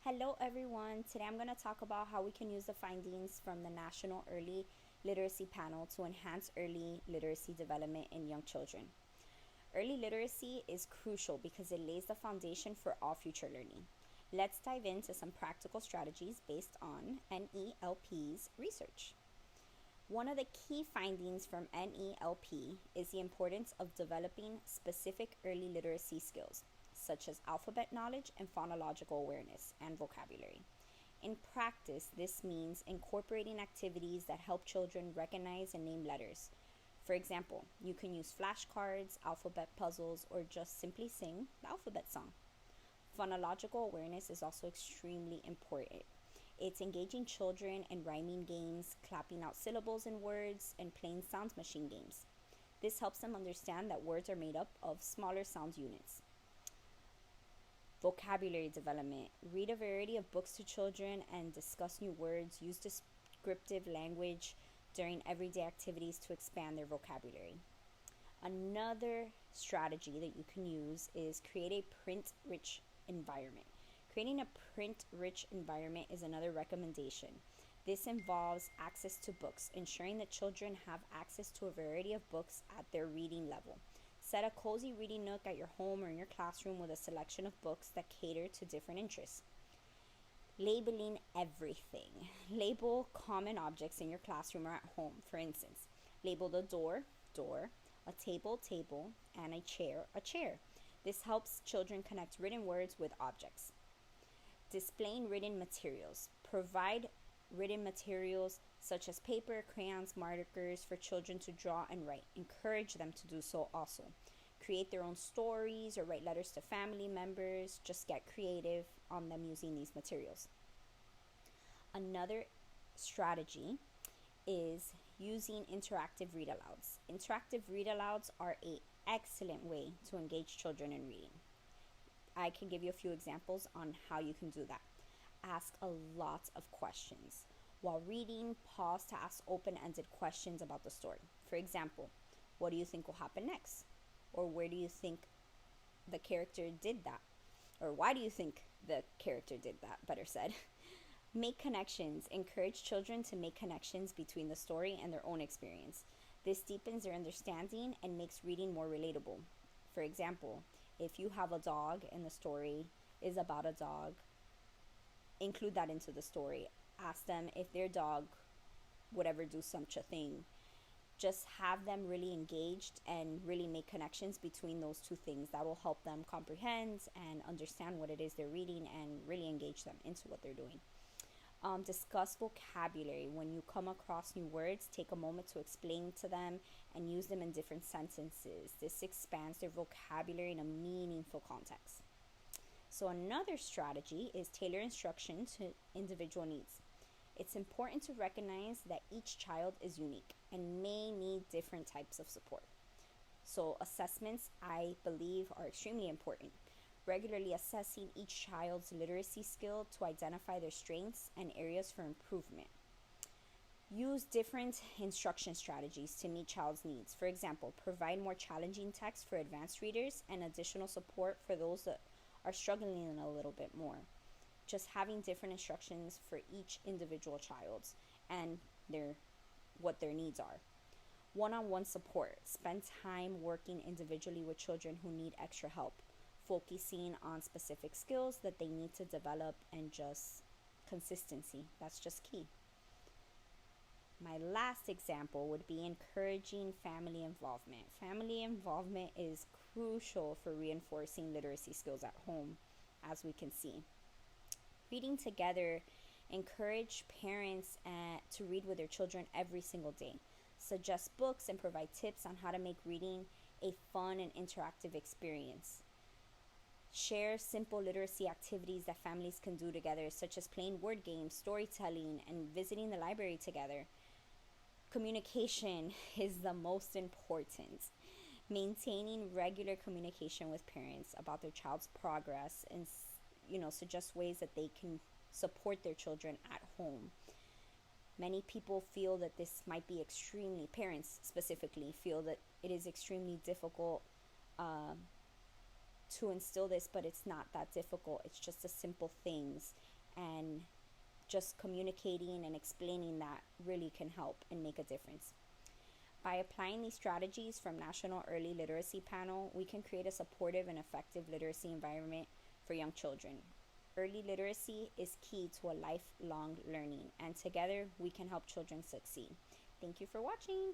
Hello, everyone. Today I'm going to talk about how we can use the findings from the National Early Literacy Panel to enhance early literacy development in young children. Early literacy is crucial because it lays the foundation for all future learning. Let's dive into some practical strategies based on NELP's research. One of the key findings from NELP is the importance of developing specific early literacy skills, such as alphabet knowledge and phonological awareness and vocabulary. In practice, this means incorporating activities that help children recognize and name letters. For example, you can use flashcards, alphabet puzzles, or just simply sing the alphabet song. Phonological awareness is also extremely important. It's engaging children in rhyming games, clapping out syllables in words, and playing sound machine games. This helps them understand that words are made up of smaller sound units. Vocabulary development. Read a variety of books to children and discuss new words. Use descriptive language during everyday activities to expand their vocabulary. Another strategy that you can use is create a print-rich environment. Creating a print-rich environment is another recommendation. This involves access to books, ensuring that children have access to a variety of books at their reading level. Set a cozy reading nook at your home or in your classroom with a selection of books that cater to different interests. Labeling everything. Label common objects in your classroom or at home. For instance, label the door, a table, and a chair. This helps children connect written words with objects. Displaying written materials. Provide written materials such as paper, crayons, markers for children to draw and write. Encourage them to do so also. Create their own stories or write letters to family members. Just get creative on them using these materials. Another strategy is using interactive read-alouds. Interactive read-alouds are an excellent way to engage children in reading. I can give you a few examples on how you can do that. Ask a lot of questions. While reading, pause to ask open-ended questions about the story. For example, what do you think will happen next? Or where do you think the character did that? Or why do you think the character did that, better said? Make connections. Encourage children to make connections between the story and their own experience. This deepens their understanding and makes reading more relatable. For example, if you have a dog and the story is about a dog, include that into the story. Ask them if their dog would ever do such a thing. Just have them really engaged and really make connections between those two things. That will help them comprehend and understand what it is they're reading and really engage them into what they're doing. Discuss vocabulary. When you come across new words, take a moment to explain to them and use them in different sentences. This expands their vocabulary in a meaningful context. So another strategy is tailor instruction to individual needs. It's important to recognize that each child is unique and may need different types of support. So assessments, I believe, are extremely important. Regularly assessing each child's literacy skill to identify their strengths and areas for improvement. Use different instruction strategies to meet child's needs. For example, provide more challenging text for advanced readers and additional support for those that are struggling a little bit more. Just having different instructions for each individual child and what their needs are. One-on-one support. Spend time working individually with children who need extra help, focusing on specific skills that they need to develop and just consistency. That's just key. My last example would be encouraging family involvement. Family involvement is crucial for reinforcing literacy skills at home, as we can see. Reading together. Encourage parents to read with their children every single day. Suggest books and provide tips on how to make reading a fun and interactive experience. Share simple literacy activities that families can do together, such as playing word games, storytelling, and visiting the library together. Communication is the most important. Maintaining regular communication with parents about their child's progress and suggest ways that they can support their children at home. Many people feel that this might be parents specifically feel that it is extremely difficult to instill this, but it's not that difficult. It's just the simple things and just communicating and explaining that really can help and make a difference. By applying these strategies from National Early Literacy Panel, we can create a supportive and effective literacy environment for young children. Early literacy is key to a lifelong learning, and together we can help children succeed. Thank you for watching.